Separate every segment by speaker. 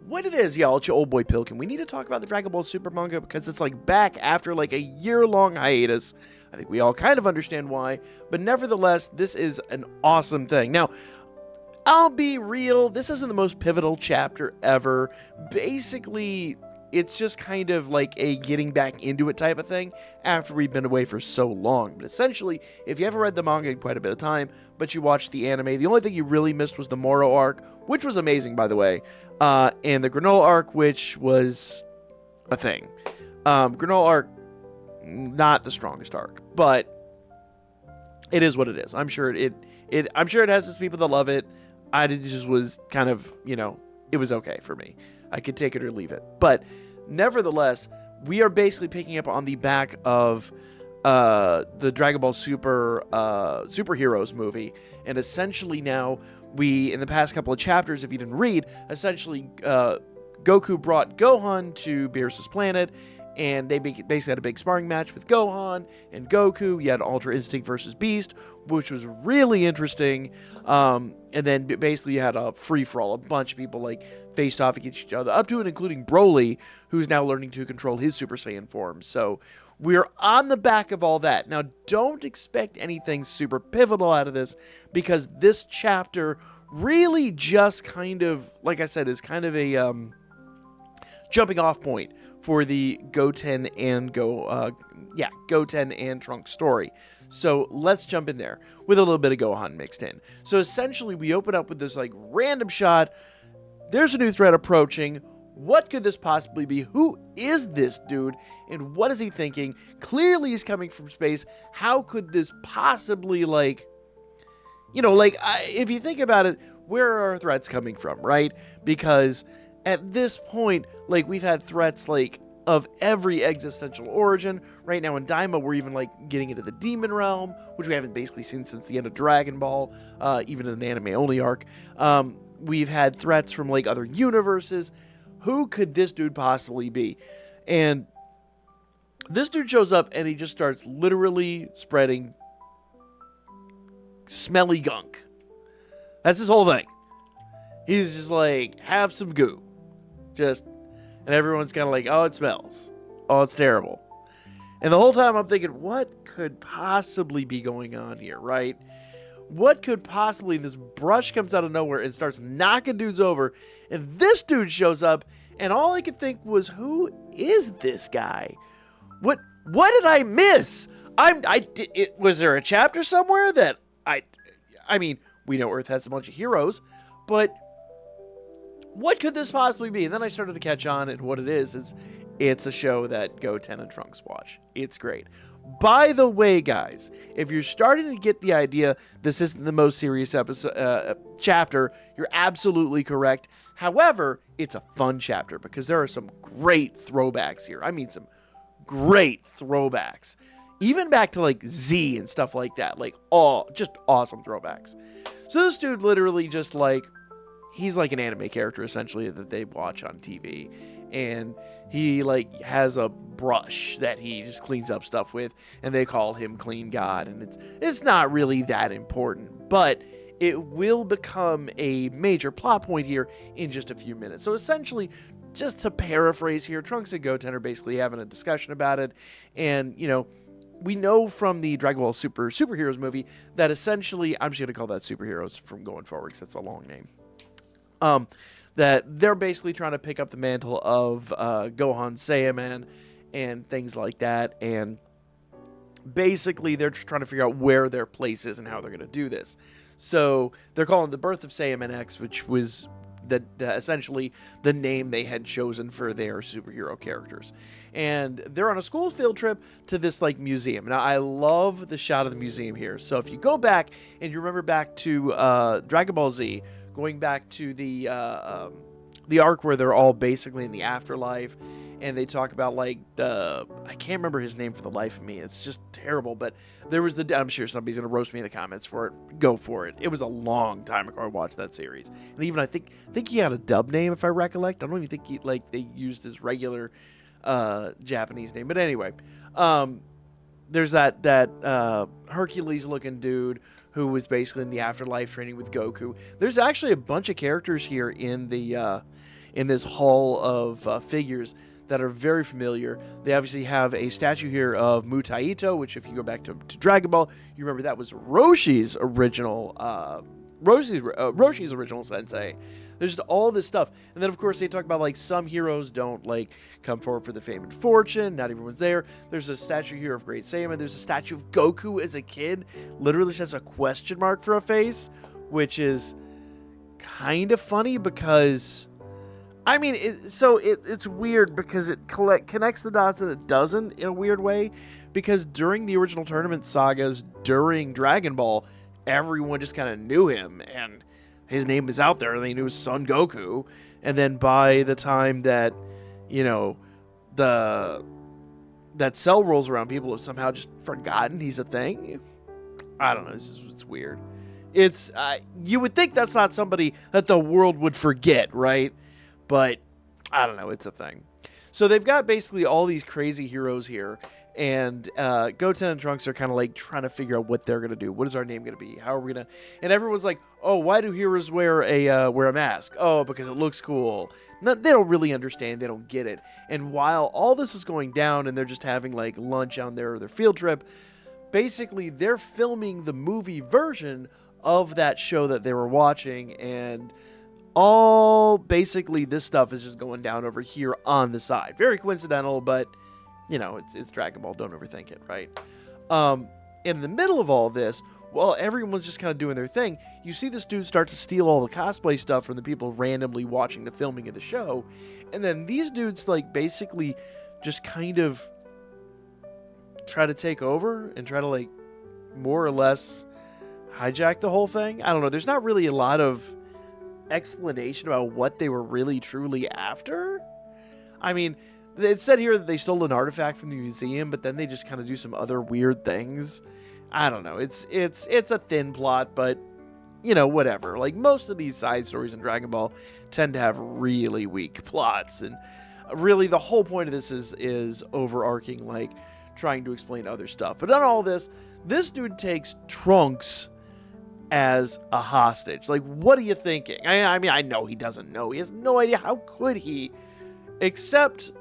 Speaker 1: what it is, y'all, it's your old boy Pilkin. We need to talk about the Dragon Ball Super manga because it's like back after like a year-long hiatus. I think we all kind of understand why, but nevertheless, this is an awesome thing. Now, I'll be real, this isn't the most pivotal chapter ever. Basically, it's just kind of like a getting back into it type of thing after we've been away for so long. But essentially, if you haven't read the manga in quite a bit of time, but you watched the anime, the only thing you really missed was the Moro arc, which was amazing, by the way, and the Granola arc, which was a thing. Granola arc, not the strongest arc, but it is what it is. I'm sure it has its people that love it. I just was kind of, it was okay for me. I could take it or leave it. But nevertheless, we are basically picking up on the back of the Dragon Ball Super Superheroes movie. And essentially now, in the past couple of chapters, if you didn't read, essentially Goku brought Gohan to Beerus' planet. And they basically had a big sparring match with Gohan and Goku. You had Ultra Instinct versus Beast, which was really interesting. And then basically you had a free-for-all. A bunch of people like faced off against each other, up to and including Broly, who's now learning to control his Super Saiyan form. So we're on the back of all that. Now, don't expect anything super pivotal out of this, because this chapter really just kind of, like I said, is kind of a jumping off point for the Goten and Goten and Trunks story. So let's jump in there with a little bit of Gohan mixed in. So essentially we open up with this like random shot. There's a new threat approaching. What could this possibly be? Who is this dude? And what is he thinking? Clearly he's coming from space. How could this possibly if you think about it, where are our threats coming from, right? Because at this point, we've had threats of every existential origin. Right now in Daima, we're even getting into the demon realm, which we haven't basically seen since the end of Dragon Ball, even in an anime-only arc. We've had threats from other universes. Who could this dude possibly be? And this dude shows up and he just starts literally spreading smelly gunk. That's his whole thing. He's just have some goo. And everyone's kind of oh, it smells. Oh, it's terrible. And the whole time I'm thinking, what could possibly be going on here, right? What could possibly, this brush comes out of nowhere and starts knocking dudes over, and this dude shows up, and all I could think was, who is this guy? What did I miss? Was there a chapter somewhere that I mean, we know Earth has a bunch of heroes, but what could this possibly be? And then I started to catch on, and what it is it's a show that Goten and Trunks watch. It's great. By the way, guys, if you're starting to get the idea this isn't the most serious chapter, you're absolutely correct. However, it's a fun chapter because there are some great throwbacks here. I mean, some great throwbacks. Even back to Z and stuff like that. Just awesome throwbacks. So this dude literally just he's like an anime character essentially that they watch on TV, and he has a brush that he just cleans up stuff with, and they call him Clean God, and it's not really that important, but it will become a major plot point here in just a few minutes. So essentially, just to paraphrase here, Trunks and Goten are basically having a discussion about it, and we know from the Dragon Ball Superheroes movie that essentially, I'm just going to call that Superheroes from going forward because that's a long name. That they're basically trying to pick up the mantle of Gohan Saiyaman and things like that, and basically they're just trying to figure out where their place is and how they're going to do this. So they're calling the birth of Saiyaman X, which was essentially the name they had chosen for their superhero characters. And they're on a school field trip to this museum. Now, I love the shot of the museum here. So if you go back and you remember back to Dragon Ball Z, going back to the arc where they're all basically in the afterlife, and they talk about I can't remember his name for the life of me. It's just terrible. But there was I'm sure somebody's gonna roast me in the comments for it. Go for it. It was a long time ago I watched that series, and even I think he had a dub name if I recollect. I don't even think they used his regular Japanese name. But anyway, there's that Hercules looking dude who was basically in the afterlife training with Goku. There's actually a bunch of characters here in the in this hall of figures that are very familiar. They obviously have a statue here of Mutaito, which if you go back to Dragon Ball, you remember that was Roshi's original sensei. There's just all this stuff. And then, of course, they talk about, like, some heroes don't, like, come forward for the fame and fortune. Not everyone's there. There's a statue here of Great Saiyaman. There's a statue of Goku as a kid. Literally says a question mark for a face, which is kind of funny because, I mean, it's weird because it connects the dots and it doesn't in a weird way. Because during the original tournament sagas, during Dragon Ball, everyone just kind of knew him, and his name is out there, and they knew his son Goku. And then by the time that, you know, that Cell rolls around, people have somehow just forgotten he's a thing. I don't know. It's weird. It's you would think that's not somebody that the world would forget, right? But I don't know. It's a thing. So they've got basically all these crazy heroes here. And Goten and Trunks are kind of like trying to figure out what they're going to do. What is our name going to be? How are we going to... And everyone's like, oh, why do heroes wear a mask? Oh, because it looks cool. No, they don't really understand. They don't get it. And while all this is going down and they're just having like lunch on their field trip, basically they're filming the movie version of that show that they were watching. And all basically this stuff is just going down over here on the side. Very coincidental, but... You know, it's Dragon Ball. Don't overthink it, right? In the middle of all this, while everyone's just kind of doing their thing, you see this dude start to steal all the cosplay stuff from the people randomly watching the filming of the show. And then these dudes, like, basically just kind of try to take over and try to, like, more or less hijack the whole thing. I don't know. There's not really a lot of explanation about what they were really, truly after. I mean... It said here that they stole an artifact from the museum, but then they just kind of do some other weird things. I don't know. It's a thin plot, but, you know, whatever. Like, most of these side stories in Dragon Ball tend to have really weak plots. And really, the whole point of this is overarching, like, trying to explain other stuff. But on all this dude takes Trunks as a hostage. Like, what are you thinking? I mean, I know he doesn't know. He has no idea. How could he? Except...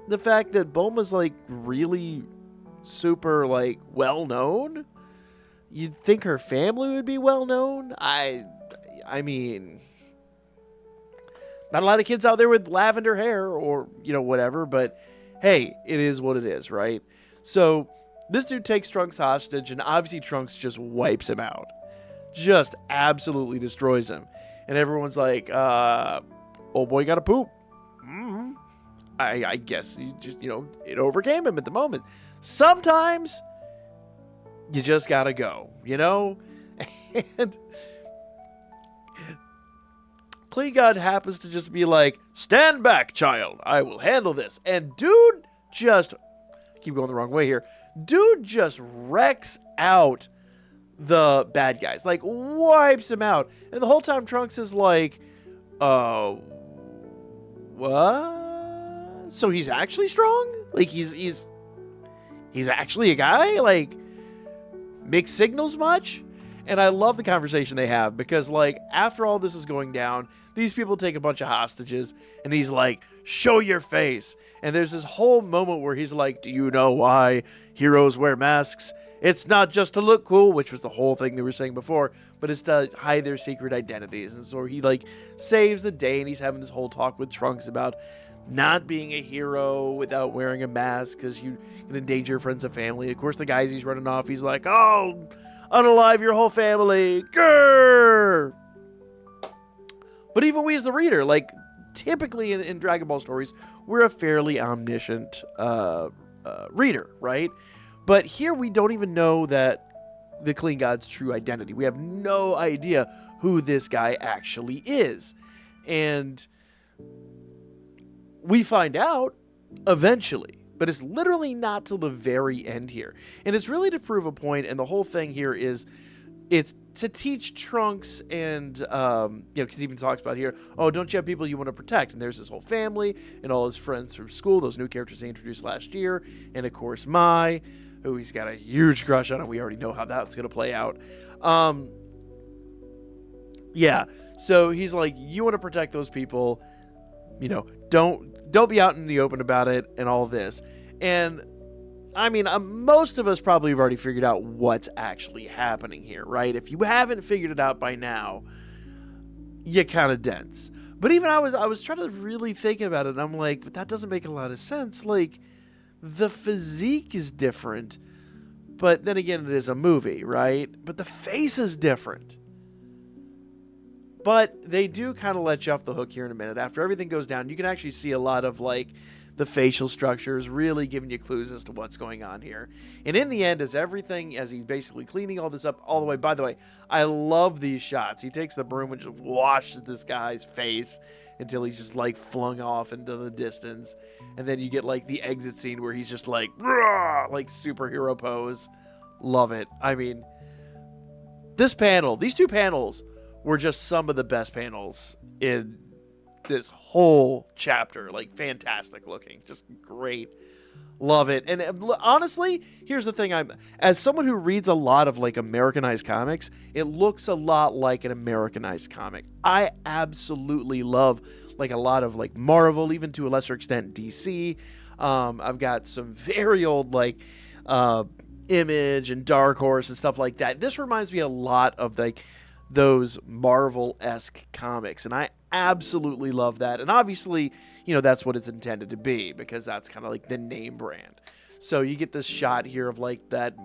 Speaker 1: the fact that Bulma's, like, really super, like, well-known? You'd think her family would be well-known? I mean... Not a lot of kids out there with lavender hair or, you know, whatever, but hey, it is what it is, right? So, this dude takes Trunks hostage, and obviously Trunks just wipes him out. Just absolutely destroys him. And everyone's like, old boy gotta poop. I guess you just, you know, it overcame him at the moment. Sometimes you just gotta go, you know? And Clean God happens to just be like, stand back, child. I will handle this. And dude just, keep going the wrong way here. Dude just wrecks out the bad guys. Like, wipes him out. And the whole time Trunks is like, what? So he's actually strong? Like, he's actually a guy? Like, mixed signals much? And I love the conversation they have because, like, after all this is going down, these people take a bunch of hostages, and he's like, show your face. And there's this whole moment where he's like, do you know why heroes wear masks? It's not just to look cool, which was the whole thing they were saying before, but it's to hide their secret identities. And so he, like, saves the day, and he's having this whole talk with Trunks about not being a hero without wearing a mask because you can endanger your friends and family. Of course, the guys he's running off, he's like, oh, unalive your whole family. Grrr! But even we as the reader, like, typically in Dragon Ball stories, we're a fairly omniscient reader, right? But here we don't even know that the Clean God's true identity. We have no idea who this guy actually is. And we find out eventually, but it's literally not till the very end here. And it's really to prove a point, and the whole thing here is it's to teach Trunks and, because he even talks about here, oh, don't you have people you want to protect? And there's his whole family and all his friends from school, those new characters they introduced last year, and of course Mai, who he's got a huge crush on, and we already know how that's going to play out. Yeah, so he's like, you want to protect those people, don't be out in the open about it and all this. And I mean, most of us probably have already figured out what's actually happening here, right? If you haven't figured it out by now, you're kind of dense. But even I was trying to really think about it, and I'm like, but that doesn't make a lot of sense. Like, the physique is different, but then again, it is a movie, right? But the face is different. But they do kind of let you off the hook here in a minute. After everything goes down, you can actually see a lot of, like, the facial structures really giving you clues as to what's going on here. And in the end, as he's basically cleaning all this up all the way. By the way, I love these shots. He takes the broom and just washes this guy's face until he's just like flung off into the distance. And then you get like the exit scene where he's just like superhero pose. Love it. I mean, these two panels were just some of the best panels in this whole chapter. Like, fantastic looking, just great. Love it. And honestly, here's the thing, as someone who reads a lot of like Americanized comics, it looks a lot like an Americanized comic. I absolutely love like a lot of like Marvel, even to a lesser extent DC. I've got some very old like Image and Dark Horse and stuff like that. This reminds me a lot of like those Marvel-esque comics, and I absolutely love that. And obviously, that's what it's intended to be, because that's kind of like the name brand. So you get this shot here of like that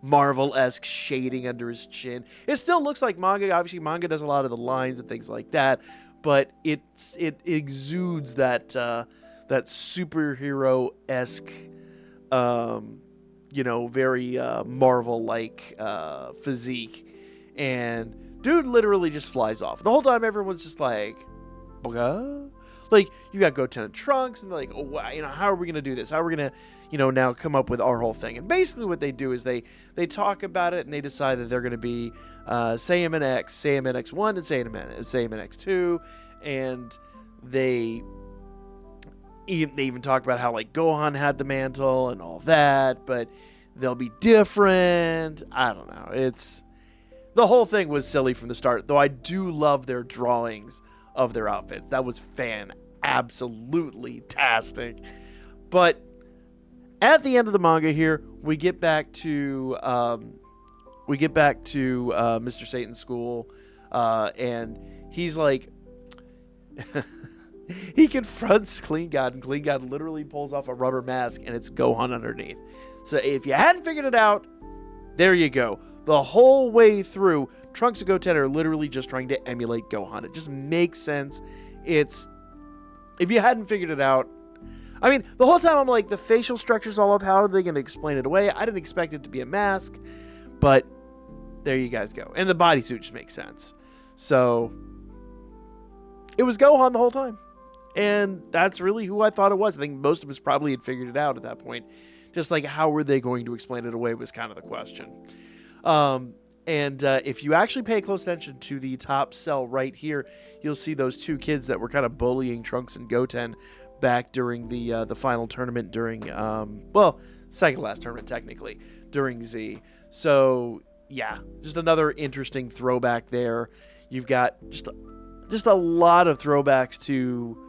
Speaker 1: Marvel-esque shading under his chin. It still looks like manga. Obviously, manga does a lot of the lines and things like that, but it exudes that superhero-esque, very Marvel-like physique. And dude literally just flies off. The whole time everyone's just like, "Bugha?" Like, you got Goten and Trunks, and they're like, "Oh, how are we going to do this? How are we going to, now come up with our whole thing?" And basically what they do is they talk about it, and they decide that they're going to be Saiyaman X, Saiyaman X1, and Saiyaman X2. And they even talk about how, like, Gohan had the mantle and all that, but they'll be different. I don't know. The whole thing was silly from the start, though I do love their drawings of their outfits. That was absolutely-tastic. But at the end of the manga here, we get back to Mr. Satan's school, and he's like, he confronts Clean God, and Clean God literally pulls off a rubber mask, and it's Gohan underneath. So if you hadn't figured it out, there you go. The whole way through, Trunks and Goten are literally just trying to emulate Gohan. It just makes sense. If you hadn't figured it out, I mean, the whole time I'm like, the facial structures, all of how are they going to explain it away? I didn't expect it to be a mask, but there you guys go. And the bodysuit just makes sense. So it was Gohan the whole time. And that's really who I thought it was. I think most of us probably had figured it out at that point. Just like, how were they going to explain it away was kind of the question. If you actually pay close attention to the top cell right here, you'll see those two kids that were kind of bullying Trunks and Goten back during the final tournament during, second last tournament technically, during Z. So, yeah, just another interesting throwback there. You've got just a lot of throwbacks to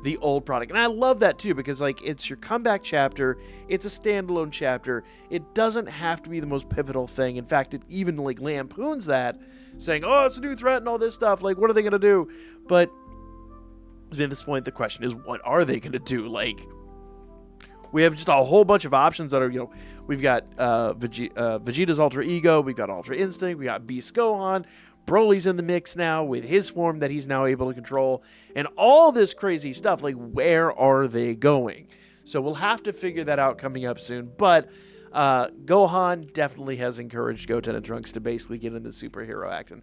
Speaker 1: the old product. And I love that too, because like, it's your comeback chapter. It's a standalone chapter. It doesn't have to be the most pivotal thing. In fact, it even like lampoons that, saying, "Oh, it's a new threat and all this stuff. Like, what are they going to do?" But at this point, the question is, what are they going to do? Like, we have just a whole bunch of options that are, we've got Vegeta's Ultra Ego. We've got Ultra Instinct. We got Beast Gohan. Broly's in the mix now with his form that he's now able to control, and all this crazy stuff. Like, where are they going? So we'll have to figure that out coming up soon. But Gohan definitely has encouraged Goten and Trunks to basically get in the superhero action.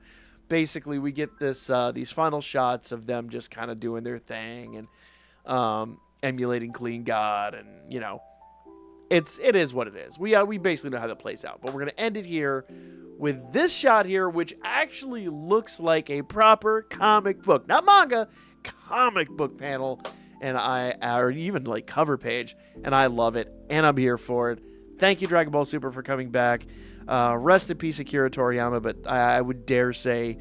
Speaker 1: Basically, we get these final shots of them just kind of doing their thing and emulating Clean God, and it is what it is. We basically know how that plays out. But we're gonna end it here with this shot here, which actually looks like a proper comic book, not manga, comic book panel, or even like cover page, and I love it, and I'm here for it. Thank you, Dragon Ball Super, for coming back. Rest in peace, Akira Toriyama, but I would dare say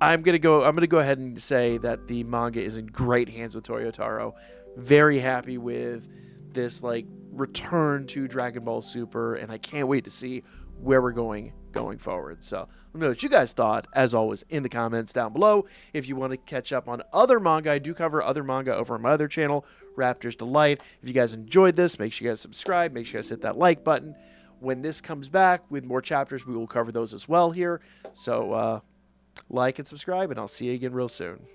Speaker 1: I'm gonna go ahead and say that the manga is in great hands with Toyotaro. Very happy with this like return to Dragon Ball Super, and I can't wait to see where we're going forward. So let me know what you guys thought, as always, in the comments down below. If you want to catch up on other manga, I do cover other manga over on my other channel, Raptor's Delight. If you guys enjoyed this, make sure you guys subscribe. Make sure you guys hit that like button. When this comes back with more chapters, we will cover those as well here. So like and subscribe, and I'll see you again real soon.